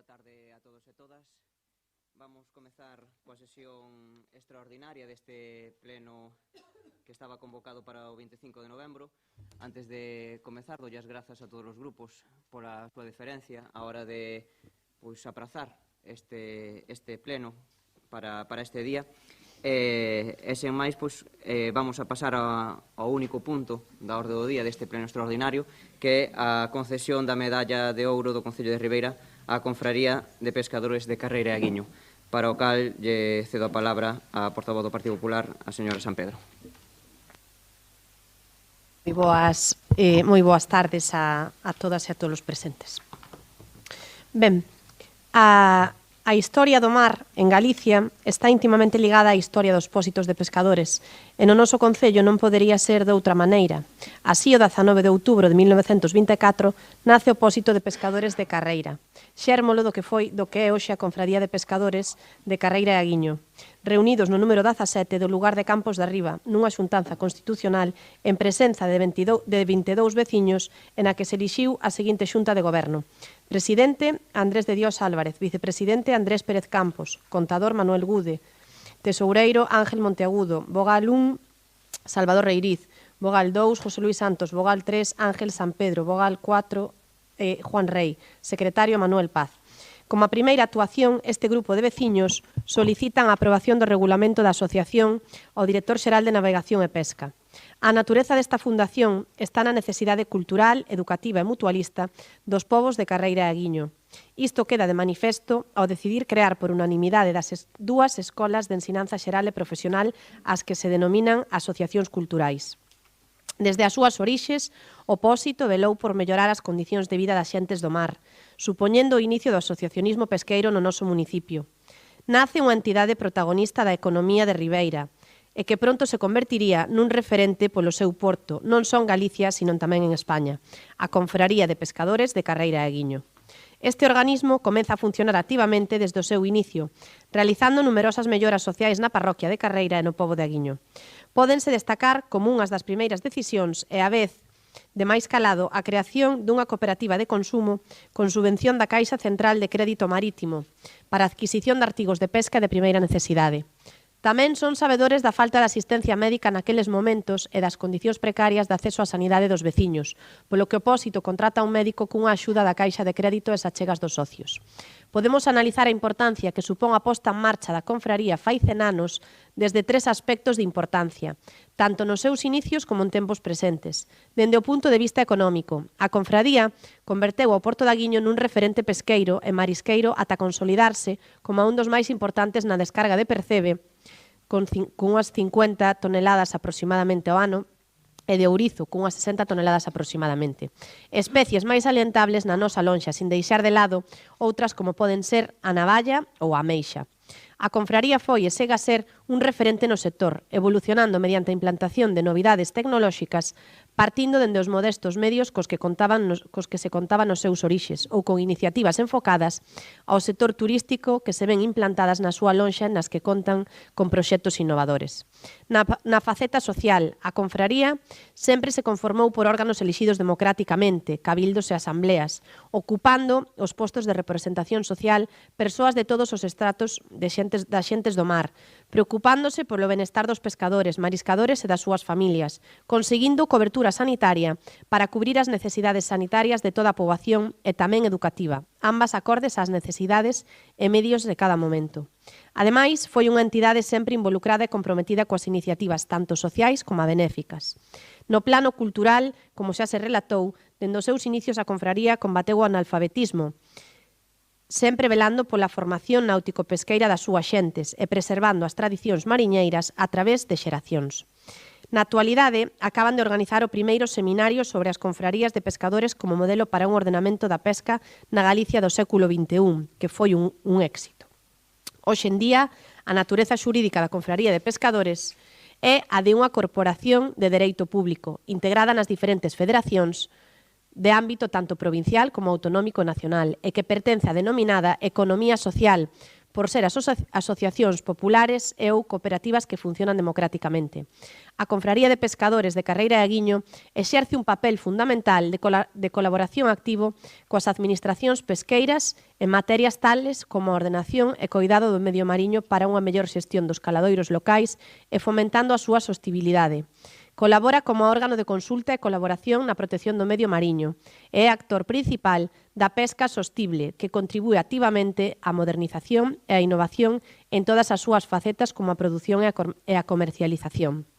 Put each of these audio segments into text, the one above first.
boa tarde a todos e todas. Vamos comezar coa sesión extraordinaria deste pleno que estaba convocado para o 25 de novembro. Antes de comezar, doy as grazas a todos os grupos pola súa deferencia a hora de aprazar este pleno para este día. E sen máis, vamos a pasar ao único punto da orde do día deste pleno extraordinario, que é a concesión da medalla de ouro do Concello de Ribeira á Confraría de Pescadores de Carreira e Aguiño, para o cal lle cedo a palabra á portavoz do Partido Popular, a señora Sampedro. Moi boas tardes a todas e a todos os presentes. Ben, a historia do mar en Galicia está intimamente ligada á historia dos pósitos de pescadores e no noso concello non podería ser de outra maneira. Así, o 19 de outubro de 1924 nace o pósito de pescadores de Carreira, xérmolo do que é hoxe a Confradía de Pescadores de Carreira e Aguiño, reunidos no número 17 do lugar de Campos de Arriba, nunha xuntanza constitucional en presenza de 22 veciños en a que se elixiu a seguinte xunta de goberno: presidente, Andrés de Dios Álvarez; vicepresidente, Andrés Pérez Campos; contador, Manuel Gude; tesoureiro, Ángel Monteagudo; vogal 1, Salvador Reiriz; vogal 2, José Luis Santos; vogal 3, Ángel San Pedro; vogal 4, Juan Rey; secretario, Manuel Paz. Como a primeira actuación, este grupo de veciños solicitan a aprobación do regulamento da asociación ao director xeral de Navegación e Pesca. A natureza desta fundación está na necesidade cultural, educativa e mutualista dos povos de Carreira e Aguiño. Isto queda de manifesto ao decidir crear por unanimidade das dúas escolas de ensinanza xeral e profesional ás que se denominan asociacións culturais. Desde as súas orixes, o pósito velou por mellorar as condicións de vida das xentes do mar, supoñendo o inicio do asociacionismo pesqueiro no noso municipio. Nace unha entidade protagonista da economía de Ribeira e que pronto se convertiría nun referente polo seu porto, non só en Galicia, sino tamén en España, a Confraría de Pescadores de Carreira e Aguiño. Este organismo comeza a funcionar activamente desde o seu inicio, realizando numerosas melloras sociais na parroquia de Carreira e no pobo de Aguiño. Pódense destacar como unhas das primeiras decisións e, a vez, de máis calado, a creación dunha cooperativa de consumo con subvención da Caixa Central de Crédito Marítimo para a adquisición de artigos de pesca de primeira necesidade. Tamén son sabedores da falta de asistencia médica naqueles momentos e das condicións precarias de acceso á sanidade dos veciños, polo que o pósito contrata un médico cunha axuda da Caixa de Crédito e as achegas dos socios. Podemos analizar a importancia que supón a posta en marcha da confraría fai 100 anos desde 3 aspectos de importancia, tanto nos seus inicios como en tempos presentes. Dende o punto de vista económico, a confraría converteu o Porto de Aguiño nun referente pesqueiro e marisqueiro ata consolidarse como un dos máis importantes na descarga de percebe, con unhas 50 toneladas aproximadamente ao ano, e de ourizo, cunhas 60 toneladas aproximadamente. Especies máis salientables na nosa lonxa, sin deixar de lado outras como poden ser a navalla ou a ameixa. A confraría foi e segue a ser un referente no sector, evolucionando mediante a implantación de novidades tecnolóxicas, partindo dende os modestos medios cos que se contaban nos seus orixes, ou con iniciativas enfocadas ao sector turístico que se ven implantadas na súa lonxa nas que contan con proxectos innovadores. Na faceta social, a confraría sempre se conformou por órganos elixidos democráticamente, cabildos e asambleas, ocupando os postos de representación social persoas de todos os estratos das xentes do mar, preocupándose polo benestar dos pescadores, mariscadores e das súas familias, conseguindo cobertura sanitaria para cubrir as necesidades sanitarias de toda a poboación e tamén educativa, ambas acordes ás necesidades e medios de cada momento. Ademais, foi unha entidade sempre involucrada e comprometida coas iniciativas tanto sociais como benéficas. No plano cultural, como xa se relatou, dende os seus inicios a confraría combateu o analfabetismo, sempre velando pola formación náutico-pesqueira das súas xentes e preservando as tradicións mariñeiras a través de xeracións. Na actualidade, acaban de organizar o primeiro seminario sobre as confrarías de pescadores como modelo para un ordenamento da pesca na Galicia do século XXI, que foi un éxito. Hoxe en día, a natureza xurídica da confraría de pescadores é a de unha corporación de dereito público, integrada nas diferentes federacións de ámbito tanto provincial como autonómico e nacional, e que pertence á denominada economía social, por ser asociacións populares e ou cooperativas que funcionan democráticamente. A Confraría de Pescadores de Carreira e Aguiño exerce un papel fundamental de colaboración activo coas administracións pesqueiras en materias tales como a ordenación e coidado do medio mariño para unha mellor xestión dos caladoiros locais e fomentando a súa sostibilidade. Colabora como órgano de consulta e colaboración na protección do medio mariño e é actor principal da pesca sostible que contribúe activamente á modernización e á innovación en todas as súas facetas como a produción e a comercialización.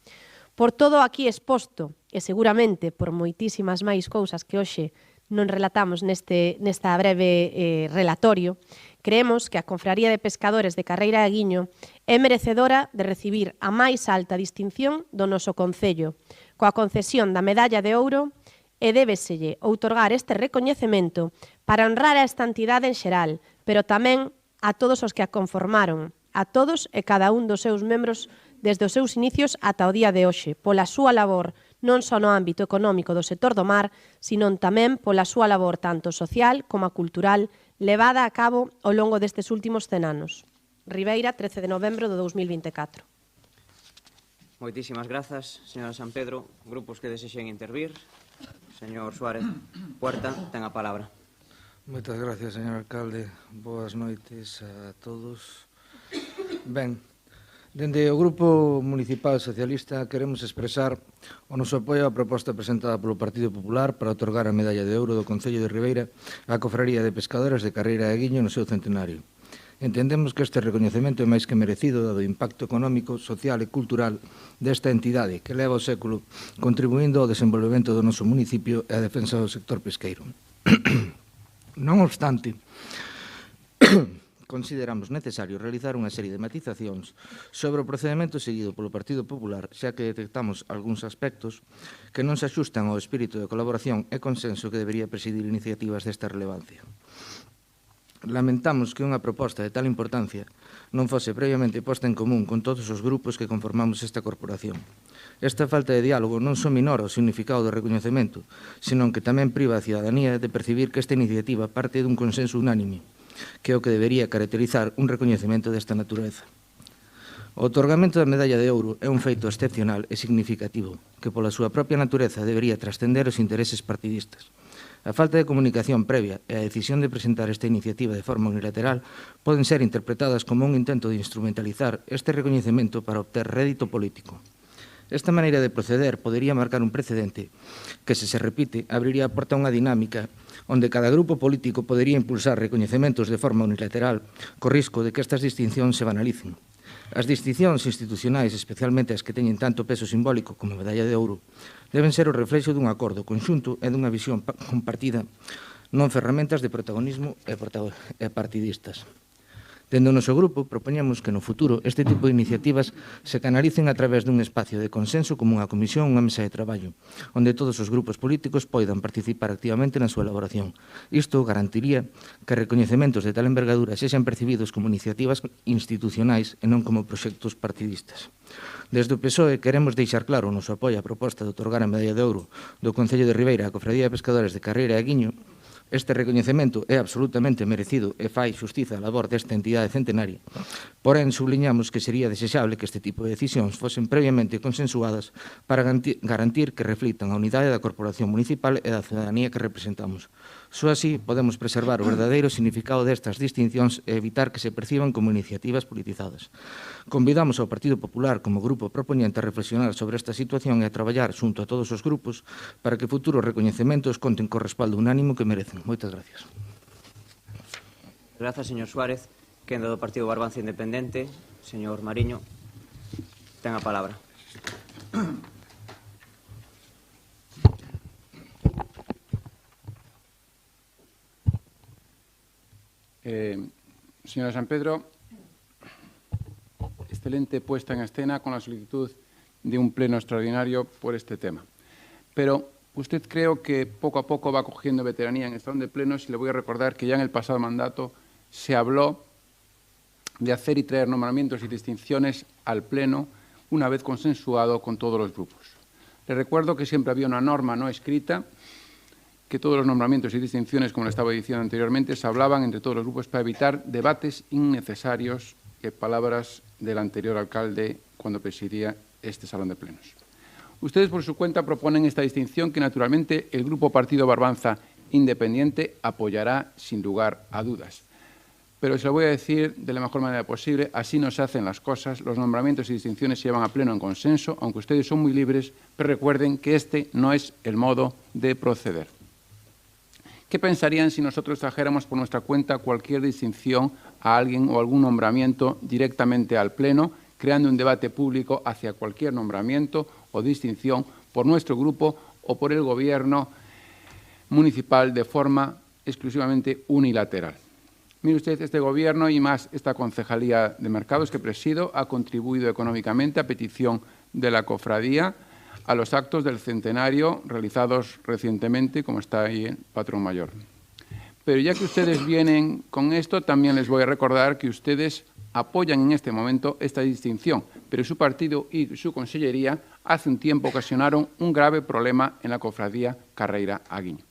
Por todo aquí exposto, e seguramente por moitísimas máis cousas que hoxe non relatamos nesta breve relatorio, creemos que a Confraría de Pescadores de Carreira e Aguiño é merecedora de recibir a máis alta distinción do noso concello, coa concesión da Medalla de Ouro, e débeselle outorgar este recoñecemento para honrar a esta entidade en xeral, pero tamén a todos os que a conformaron, a todos e cada un dos seus membros desde os seus inicios ata o día de hoxe, pola súa labor non só no ámbito económico do sector do mar, sino tamén pola súa labor tanto social como cultural levada a cabo ao longo destes últimos 100 anos. Ribeira, 13 de novembro de 2024. Moitísimas grazas, señora San Pedro. Grupos que desexen intervir. Señor Suárez Puerta, ten a palabra. Moitas gracias, señor alcalde. Boas noites a todos. Ben, dende o Grupo Municipal Socialista queremos expresar o noso apoio á proposta presentada polo Partido Popular para otorgar a Medalla de Ouro do Concello de Ribeira á Confraría de Pescadores de Carreira e Aguiño no seu centenario. Entendemos que este recoñecemento é máis que merecido dado o impacto económico, social e cultural desta entidade que leva o século contribuindo ao desenvolvemento do noso municipio e á defensa do sector pesqueiro. Non obstante, consideramos necesario realizar unha serie de matizacións sobre o procedimento seguido polo Partido Popular, xa que detectamos algúns aspectos que non se axustan ao espírito de colaboración e consenso que debería presidir iniciativas desta relevancia. Lamentamos que unha proposta de tal importancia non fose previamente posta en común con todos os grupos que conformamos esta corporación. Esta falta de diálogo non só minora o significado do recoñecemento, senón que tamén priva a cidadanía de percibir que esta iniciativa parte dun consenso unánime, que é o que debería caracterizar un recoñecemento desta natureza. O otorgamento da Medalla de Ouro é un feito excepcional e significativo, que pola súa propia natureza debería trascender os intereses partidistas. A falta de comunicación previa e a decisión de presentar esta iniciativa de forma unilateral poden ser interpretadas como un intento de instrumentalizar este recoñecemento para obter rédito político. Esta maneira de proceder podería marcar un precedente que, se repite, abriría a porta a unha dinámica onde cada grupo político podería impulsar recoñecementos de forma unilateral co risco de que estas distincións se banalicen. As distincións institucionais, especialmente as que teñen tanto peso simbólico como a Medalla de Ouro, deben ser o reflexo dun acordo conxunto e dunha visión compartida, non ferramentas de protagonismo e partidistas. Dende o noso grupo, propoñemos que no futuro este tipo de iniciativas se canalicen a través dun espacio de consenso como unha comisión, unha mesa de traballo, onde todos os grupos políticos poidan participar activamente na súa elaboración. Isto garantiría que recoñecementos de tal envergadura sexan percibidos como iniciativas institucionais e non como proxectos partidistas. Desde o PSOE queremos deixar claro o noso apoio á proposta de otorgar a Medalla de Ouro do Concello de Ribeira á Confraría de Pescadores de Carreira e Aguiño. Este recoñecemento é absolutamente merecido e fai xustiza á labor desta entidade centenaria. Porén, subliñamos que sería desexable que este tipo de decisións fosen previamente consensuadas para garantir que reflitan a unidade da corporación municipal e da ciudadanía que representamos. Só así podemos preservar o verdadeiro significado destas distincións e evitar que se perciban como iniciativas politizadas. Convidamos ao Partido Popular como grupo propoñente a reflexionar sobre esta situación e a traballar xunto a todos os grupos para que futuros recoñecementos conten co respaldo unánimo que merecen. Moitas gracias. Grazas, señor Suárez. Quenda do Partido Barbanza Independente, señor Mariño, ten a palabra. Señora San Pedro, excelente puesta en escena con la solicitud de un pleno extraordinario por este tema. Pero usted creo que poco a poco va cogiendo veteranía en el salón de plenos y le voy a recordar que ya en el pasado mandato se habló de hacer y traer nombramientos y distinciones al pleno una vez consensuado con todos los grupos. Le recuerdo que siempre había una norma no escrita que todos los nombramientos y distinciones, como le estaba diciendo anteriormente, se hablaban entre todos los grupos para evitar debates innecesarios, que palabras del anterior alcalde cuando presidía este salón de plenos. Ustedes, por su cuenta, proponen esta distinción que, naturalmente, el Grupo Partido Barbanza Independiente apoyará sin lugar a dudas. Pero se lo voy a decir de la mejor manera posible, así no se hacen las cosas, los nombramientos y distinciones se llevan a pleno en consenso, aunque ustedes son muy libres, pero recuerden que este no es el modo de proceder. ¿Qué pensarían si nosotros trajéramos por nuestra cuenta cualquier distinción a alguien o algún nombramiento directamente al pleno, creando un debate público hacia cualquier nombramiento o distinción por nuestro grupo o por el Gobierno municipal de forma exclusivamente unilateral? Mire usted, este Gobierno y más esta Concejalía de Mercados que presido ha contribuido económicamente a petición de la cofradía a los actos del centenario realizados recientemente, como está ahí el patrón mayor. Pero ya que ustedes vienen con esto, también les voy a recordar que ustedes apoyan en este momento esta distinción, pero su partido y su consellería hace un tiempo ocasionaron un grave problema en la cofradía Carreira Aguiño.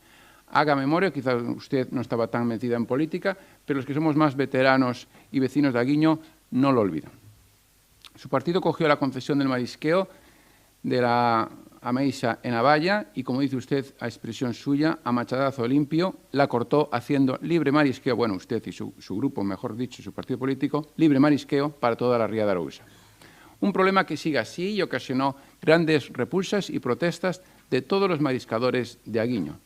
Haga memoria, quizás usted no estaba tan metida en política, pero los que somos más veteranos y vecinos de Aguiño no lo olvidan. Su partido cogió la concesión del marisqueo de la Ameixa en Avalla y, como dice usted, a expresión suya, a machadazo limpio, la cortó haciendo libre marisqueo, bueno, usted y su grupo, mejor dicho, su partido político, libre marisqueo para toda la ría de Arousa. Un problema que sigue así y ocasionó grandes repulsas y protestas de todos los mariscadores de Aguiño.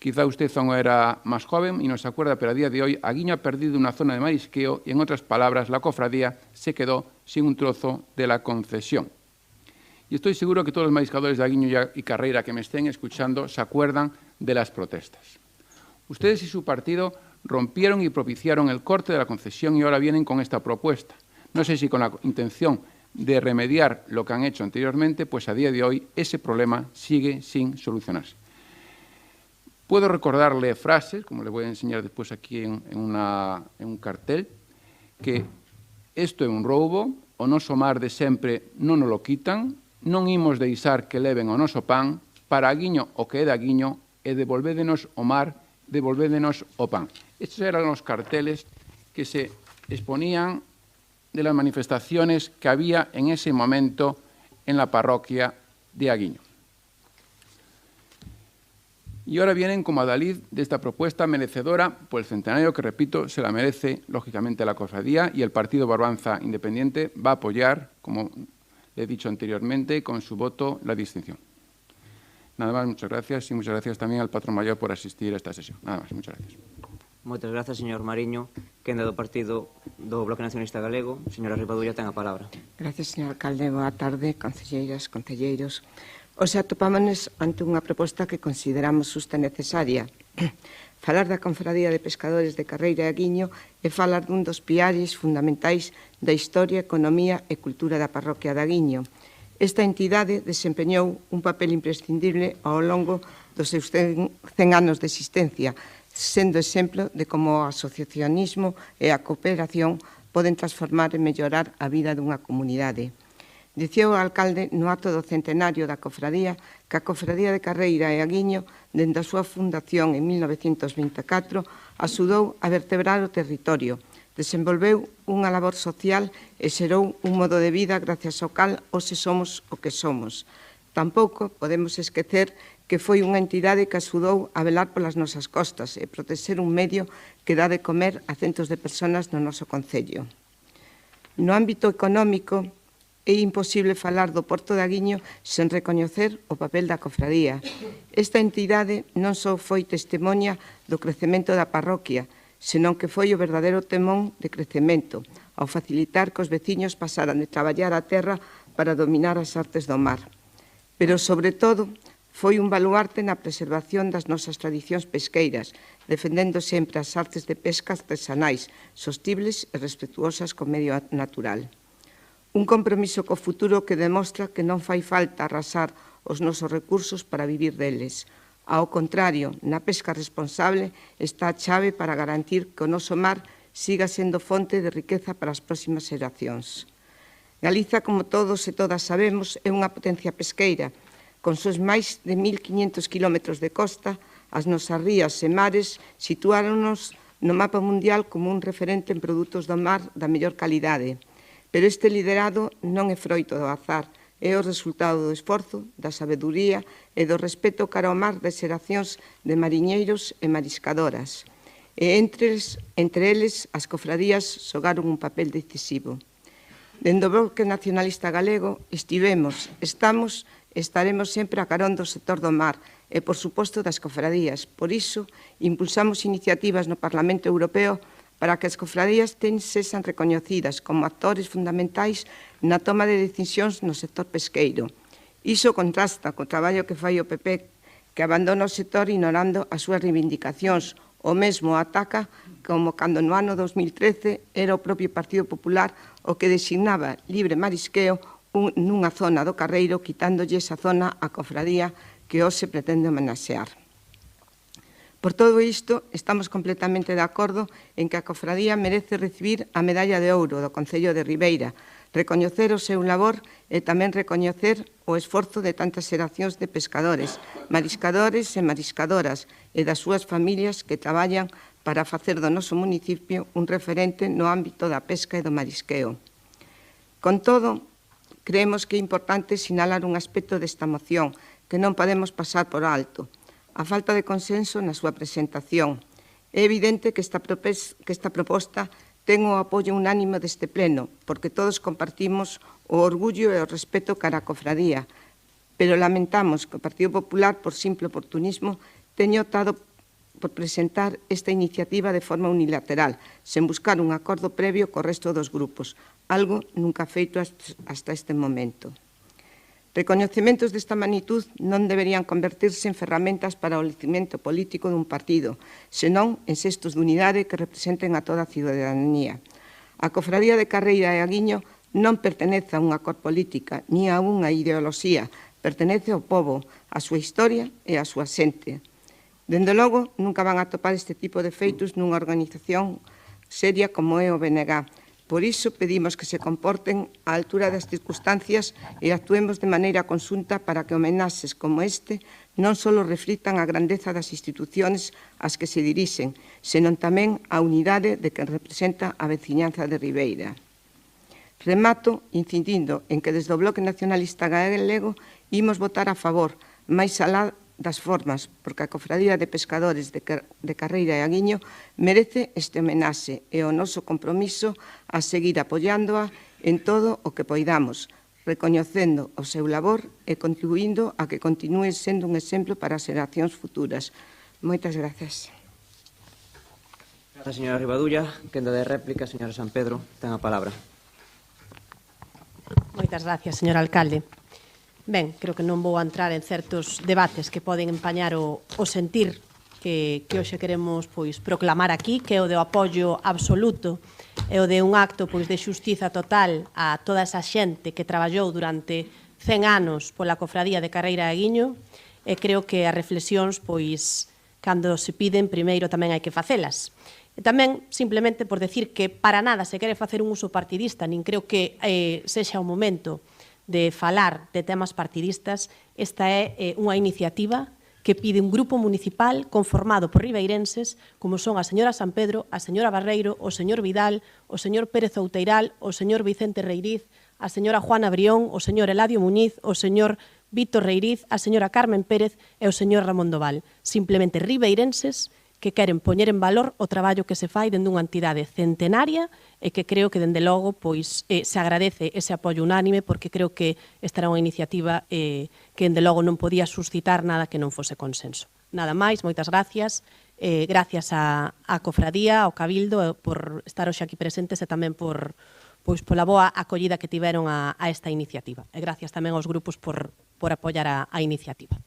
Quizá usted aún era más joven y no se acuerda, pero a día de hoy Aguiño ha perdido una zona de marisqueo y, en otras palabras, la cofradía se quedó sin un trozo de la concesión. Y estoy seguro que todos los mariscadores de Aguiño y Carreira que me estén escuchando se acuerdan de las protestas. Ustedes y su partido rompieron y propiciaron el corte de la concesión y ahora vienen con esta propuesta. No sé si con la intención de remediar lo que han hecho anteriormente, pues a día de hoy ese problema sigue sin solucionarse. Puedo recordarle frases, como le voy a enseñar después aquí en un cartel, que esto é un roubo, o noso mar de sempre non nos lo quitan, non imos deixar que leven o noso pan, para Aguiño o que é de Aguiño, e devolvédenos o mar, devolvédenos o pan. Estos eran los carteles que se exponían de las manifestaciones que había en ese momento en la parroquia de Aguiño. Y ahora vienen como adalid de esta propuesta merecedora por el centenario que, repito, se la merece, lógicamente, la cofradía y el Partido Barbanza Independiente va a apoyar, como le he dicho anteriormente, con su voto la distinción. Nada más, muchas gracias y muchas gracias también al patrón mayor por asistir a esta sesión. Nada más, muchas gracias. Moitas grazas, señor Mariño, quenda do partido do Bloque Nacionalista Galego. Señora Rivadulla, ten a palabra. Gracias, señor alcalde. Boa tarde, concelleiras, concelleiros. Hoxe atopámonos ante unha proposta que consideramos xusta e necesaria. Falar da Confradía de Pescadores de Carreira e Aguiño é falar dun dos piares fundamentais da historia, economía e cultura da parroquia de Aguiño. Esta entidade desempeñou un papel imprescindible ao longo dos seus 100 anos de existencia, sendo exemplo de como o asociacionismo e a cooperación poden transformar e mellorar a vida dunha comunidade. Dicía o alcalde no acto do centenario da cofradía que a Cofradía de Carreira e Aguiño, dende a súa fundación en 1924, axudou a vertebrar o territorio, desenvolveu unha labor social e xerou un modo de vida gracias ao cal hoxe somos o que somos. Tampouco podemos esquecer que foi unha entidade que axudou a velar polas nosas costas e protexer un medio que dá de comer a centos de persoas no noso concello. No ámbito económico, é imposible falar do Porto de Aguiño sen recoñecer o papel da cofradía. Esta entidade non só foi testemunha do crecemento da parroquia, senón que foi o verdadeiro temón de crecemento, ao facilitar que os veciños pasaran de traballar a terra para dominar as artes do mar. Pero, sobre todo, foi un baluarte na preservación das nosas tradicións pesqueiras, defendendo sempre as artes de pesca artesanais, sostibles e respetuosas co medio natural. Un compromiso co futuro que demostra que non fai falta arrasar os nosos recursos para vivir deles. Ao contrario, na pesca responsable está a chave para garantir que o noso mar siga sendo fonte de riqueza para as próximas xeracións. Galiza, como todos e todas sabemos, é unha potencia pesqueira. Con seus máis de 1.500 kilómetros de costa, as nosas rías e mares situáronos no mapa mundial como un referente en produtos do mar da mellor calidade. Pero este liderado non é froito do azar, é o resultado do esforzo, da sabeduría e do respeto cara ao mar de xeracións de mariñeiros e mariscadoras. E entre eles, as cofradías xogaron un papel decisivo. Dende o Bloque Nacionalista Galego estivemos, estamos e estaremos sempre a carón do sector do mar e, por suposto, das cofradías. Por iso, impulsamos iniciativas no Parlamento Europeo para que as cofradías sexan recoñecidas como actores fundamentais na toma de decisións no sector pesqueiro. Iso contrasta co traballo que fai o PP, que abandona o sector ignorando as súas reivindicacións. O mesmo ataca como cando no ano 2013 era o propio Partido Popular o que designaba libre marisqueo nunha zona do Carreiro, quitándolle esa zona á cofradía que hoxe pretende homenaxear. Por todo isto, estamos completamente de acordo en que a cofradía merece recibir a medalla de ouro do Concello de Ribeira, recoñecer o seu labor e tamén recoñecer o esforzo de tantas xeracións de pescadores, mariscadores e mariscadoras e das súas familias que traballan para facer do noso municipio un referente no ámbito da pesca e do marisqueo. Con todo, creemos que é importante sinalar un aspecto desta moción que non podemos pasar por alto: a falta de consenso na súa presentación. É evidente que esta proposta ten o apoio unánime deste pleno, porque todos compartimos o orgullo e o respeto cara á cofradía, pero lamentamos que o Partido Popular, por simple oportunismo, teña optado por presentar esta iniciativa de forma unilateral, sen buscar un acordo previo co resto dos grupos, algo nunca feito hasta este momento. Recoñecementos desta magnitud non deberían convertirse en ferramentas para o lecimento político dun partido, senón en xestos de unidade que representen a toda a ciudadanía. A Cofradía de Carreira e Aguiño non pertenece a unha cor política, ni a unha ideoloxía, pertenece ao pobo, a súa historia e a súa xente. Dende logo, nunca van a topar este tipo de feitos nunha organización seria como é o BNG. Por iso pedimos que se comporten á altura das circunstancias e actuemos de maneira conxunta para que homenaxes como este non só reflitan a grandeza das institucións ás que se dirixen, senón tamén a unidade de que representa a veciñanza de Ribeira. Remato incidindo en que desde o Bloque Nacionalista Galego imos votar a favor, máis alá das formas, porque a Cofradía de Pescadores de Carreira e Aguiño merece este homenaxe e o noso compromiso a seguir apoiándoa en todo o que poidamos, recoñecendo o seu labor e contribuindo a que continúe sendo un exemplo para as xeracións futuras. Moitas grazas. Grazas, señora Rivadulla. Quenda de réplica, señora San Pedro, ten a palabra. Moitas gracias, señor alcalde. Ben, creo que non vou entrar en certos debates que poden empañar o sentir que hoxe queremos proclamar aquí, que é o de apoio absoluto e o de un acto de xustiza total a toda esa xente que traballou durante 100 anos pola Cofradía de Carreira e Aguiño, e creo que as reflexións, cando se piden, primeiro tamén hai que facelas. E tamén, simplemente, por decir que para nada se quere facer un uso partidista, nin creo que sexa o momento de falar de temas partidistas. Esta é unha iniciativa que pide un grupo municipal conformado por ribeirenses, como son a señora San Pedro, a señora Barreiro, o señor Vidal, o señor Pérez Outeiral, o señor Vicente Reiriz, a señora Juana Brión, o señor Eladio Muñiz, o señor Víctor Reiriz, a señora Carmen Pérez e o señor Ramón Doval. Simplemente ribeirenses que queren poñer en valor o traballo que se fai dende unha entidade centenaria e que creo que, dende logo, se agradece ese apoio unánime, porque creo que esta era unha iniciativa que, dende logo, non podía suscitar nada que non fose consenso. Nada máis, moitas gracias. Gracias á Cofradía, ao Cabildo, por estar hoxe aquí presentes e tamén pola boa acollida que tiveron a esta iniciativa. E gracias tamén aos grupos por apoiar a iniciativa.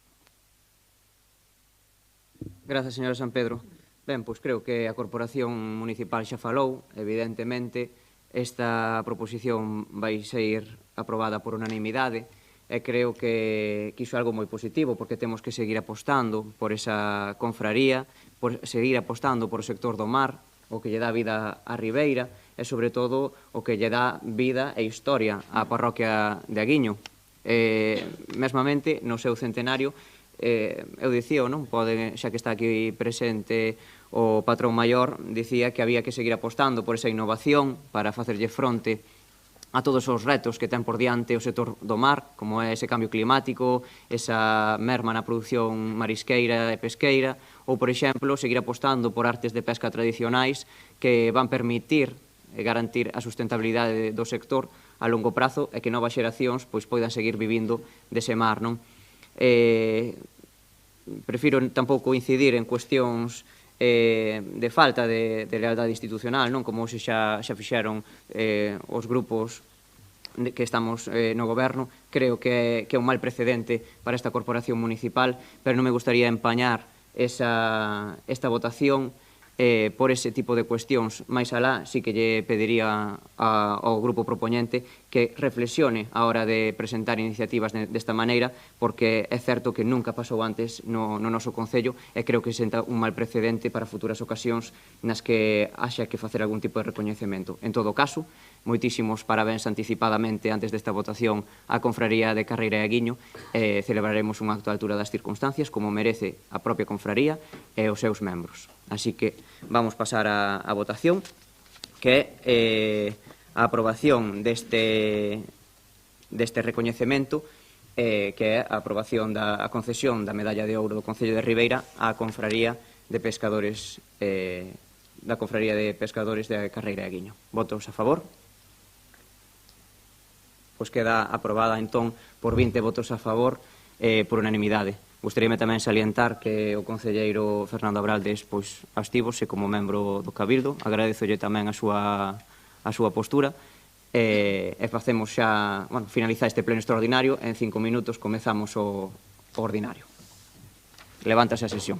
Grazas, señora San Pedro. Ben, pois creo que a Corporación Municipal xa falou. Evidentemente, esta proposición vai ser aprobada por unanimidade e creo que iso é algo moi positivo, porque temos que seguir apostando por esa confraría, por seguir apostando por o sector do mar, o que lle dá vida á Ribeira e, sobre todo, o que lle dá vida e historia á parroquia de Aguiño. Mesmamente, no seu centenario, eu dicía, non? Xa que está aquí presente o patrón maior, dicía que había que seguir apostando por esa innovación para facerlle fronte a todos os retos que ten por diante o sector do mar, como é ese cambio climático, esa merma na produción marisqueira e pesqueira, ou, por exemplo, seguir apostando por artes de pesca tradicionais que van permitir e garantir a sustentabilidade do sector a longo prazo e que novas xeracións poidan seguir vivindo dese mar, non? Prefiro tampouco incidir en cuestións de falta de lealdade institucional, non? Como xa fixeron os grupos que estamos no goberno. Creo que é un mal precedente para esta corporación municipal, pero non me gustaría empañar esta votación por ese tipo de cuestións. Máis alá, sí que lle pediría ao grupo propoñente que reflexione a hora de presentar iniciativas desta maneira, porque é certo que nunca pasou antes no noso Concello e creo que senta un mal precedente para futuras ocasións nas que haxa que facer algún tipo de recoñecemento. En todo caso, moitísimos parabéns anticipadamente antes desta votación á Confraría de Carreira e Aguiño. Celebraremos un acto á altura das circunstancias como merece a propia confraría e os seus membros. Así que vamos pasar á votación, que é a aprobación deste recoñecemento, que é a aprobación da concesión da Medalla de Ouro do Concello de Ribeira á Confraría de Pescadores de Carreira e Aguiño. Votos a favor? Pois queda aprobada, entón, por 20 votos a favor por unanimidade. Gustaríame tamén salientar que o concelleiro Fernando Abraldes abstívose como membro do Cabildo. Agradezolle tamén a súa postura e facemos xa, finalizar este pleno extraordinario. En 5 minutos comezamos o ordinario. Levántase a sesión.